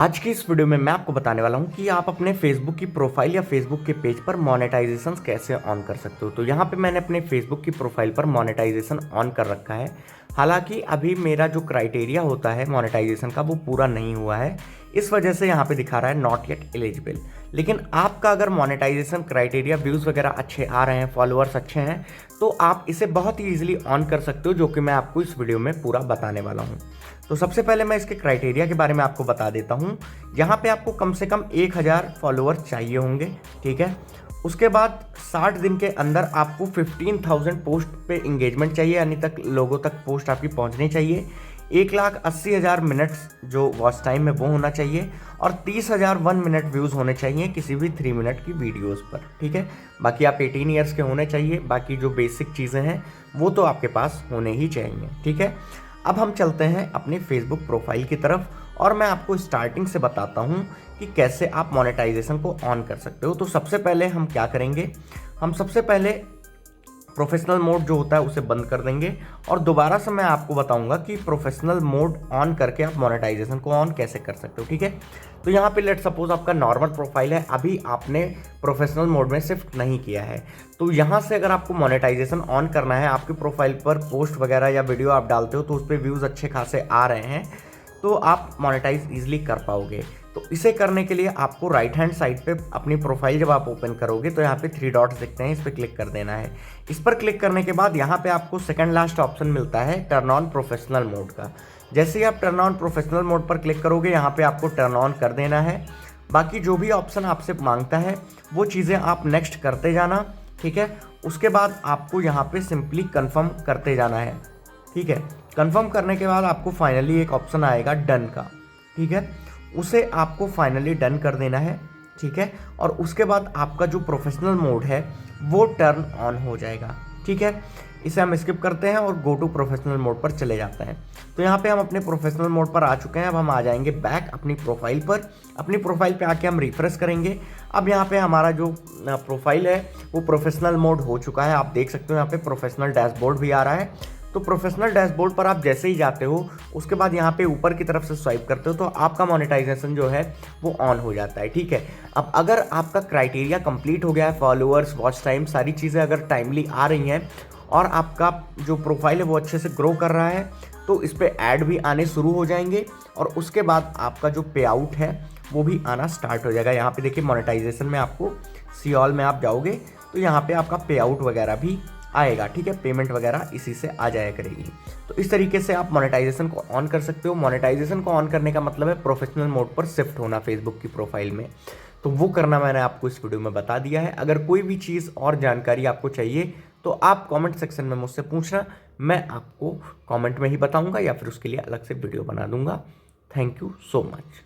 आज की इस वीडियो में मैं आपको बताने वाला हूँ कि आप अपने फेसबुक की प्रोफाइल या फेसबुक के पेज पर मोनेटाइजेशन कैसे ऑन कर सकते हो। तो यहाँ पे मैंने अपने फेसबुक की प्रोफाइल पर मोनेटाइजेशन ऑन कर रखा है। हालांकि अभी मेरा जो क्राइटेरिया होता है मोनेटाइजेशन का वो पूरा नहीं हुआ है, इस वजह से यहाँ पे दिखा रहा है नॉट येट एलिजिबल। लेकिन आपका अगर मोनेटाइजेशन क्राइटेरिया, व्यूज़ वगैरह अच्छे आ रहे हैं, फॉलोअर्स अच्छे हैं, तो आप इसे बहुत ही ईजिली ऑन कर सकते हो, जो कि मैं आपको इस वीडियो में पूरा बताने वाला हूँ। तो सबसे पहले मैं इसके क्राइटेरिया के बारे में आपको बता देता हूँ। यहाँ पे आपको कम से कम 1000 फॉलोअर चाहिए होंगे, ठीक है। उसके बाद 60 दिन के अंदर आपको 15,000 पोस्ट पे इंगेजमेंट चाहिए, यानी तक लोगों तक पोस्ट आपकी पहुँचनी चाहिए। 1,80,000 मिनट्स जो वॉच टाइम है वो होना चाहिए, और 30,000 1 मिनट व्यूज़ होने चाहिए किसी भी 3 मिनट की वीडियोस पर, ठीक है। बाकी आप 18 ईयर्स के होने चाहिए। बाकी जो बेसिक चीज़ें हैं वो तो आपके पास होने ही चाहिए, ठीक है। अब हम चलते हैं अपनी फेसबुक प्रोफाइल की तरफ, और मैं आपको स्टार्टिंग से बताता हूँ कि कैसे आप मोनेटाइजेशन को ऑन कर सकते हो। तो सबसे पहले हम क्या करेंगे, हम सबसे पहले प्रोफेशनल मोड जो होता है उसे बंद कर देंगे, और दोबारा से मैं आपको बताऊंगा कि प्रोफेशनल मोड ऑन करके आप मोनेटाइजेशन को ऑन कैसे कर सकते हो, ठीक है। तो यहाँ पे लेट सपोज आपका नॉर्मल प्रोफाइल है, अभी आपने प्रोफेशनल मोड में शिफ्ट नहीं किया है। तो यहाँ से अगर आपको मोनेटाइजेशन ऑन करना है, आपकी प्रोफाइल पर पोस्ट वगैरह या वीडियो आप डालते हो तो उस पर व्यूज़ अच्छे खासे आ रहे हैं, तो आप मोनेटाइज ईजिली कर पाओगे। तो इसे करने के लिए आपको राइट हैंड साइड पे अपनी प्रोफाइल जब आप ओपन करोगे तो यहाँ पे 3 डॉट्स दिखते हैं, इस पर क्लिक कर देना है। इस पर क्लिक करने के बाद यहाँ पे आपको सेकंड लास्ट ऑप्शन मिलता है टर्न ऑन प्रोफेशनल मोड का। जैसे ही आप टर्न ऑन प्रोफेशनल मोड पर क्लिक करोगे, यहाँ पे आपको टर्न ऑन कर देना है। बाकी जो भी ऑप्शन आपसे मांगता है वो चीज़ें आप नेक्स्ट करते जाना, ठीक है। उसके बाद आपको यहाँ पे सिंपली कन्फर्म करते जाना है, ठीक है। कंफर्म करने के बाद आपको फाइनली एक ऑप्शन आएगा डन का, ठीक है। उसे आपको फाइनली डन कर देना है, ठीक है। और उसके बाद आपका जो प्रोफेशनल मोड है वो टर्न ऑन हो जाएगा, ठीक है। इसे हम स्किप करते हैं और गो टू प्रोफेशनल मोड पर चले जाते हैं। तो यहाँ पे हम अपने प्रोफेशनल मोड पर आ चुके हैं। अब हम आ जाएंगे बैक अपनी प्रोफाइल पर। अपनी प्रोफाइल पे आके हम रिफ्रेश करेंगे। अब यहाँ पे हमारा जो प्रोफाइल है वो प्रोफेशनल मोड हो चुका है। आप देख सकते हो यहाँ पे प्रोफेशनल डैशबोर्ड भी आ रहा है। तो प्रोफेशनल डैशबोर्ड पर आप जैसे ही जाते हो, उसके बाद यहाँ पे ऊपर की तरफ से स्वाइप करते हो तो आपका मोनेटाइजेशन जो है वो ऑन हो जाता है, ठीक है। अब अगर आपका क्राइटेरिया कंप्लीट हो गया है, फॉलोअर्स, वॉच टाइम, सारी चीज़ें अगर टाइमली आ रही हैं और आपका जो प्रोफाइल है वो अच्छे से ग्रो कर रहा है, तो इस पर ऐड भी आने शुरू हो जाएंगे, और उसके बाद आपका जो पे आउट है वो भी आना स्टार्ट हो जाएगा। यहाँ पे देखिए मोनेटाइजेशन में आपको सी ऑल में आप जाओगे तो यहाँ पे आपका पे आउट वगैरह भी आएगा, ठीक है। पेमेंट वगैरह इसी से आ जाया करेगी। तो इस तरीके से आप मोनेटाइजेशन को ऑन कर सकते हो। मोनेटाइजेशन को ऑन करने का मतलब है प्रोफेशनल मोड पर शिफ्ट होना फेसबुक की प्रोफाइल में। तो वो करना मैंने आपको इस वीडियो में बता दिया है। अगर कोई भी चीज़ और जानकारी आपको चाहिए तो आप कमेंट सेक्शन में मुझसे पूछना, मैं आपको कमेंट में ही बताऊंगा या फिर उसके लिए अलग से वीडियो बना दूंगा। Thank you so much.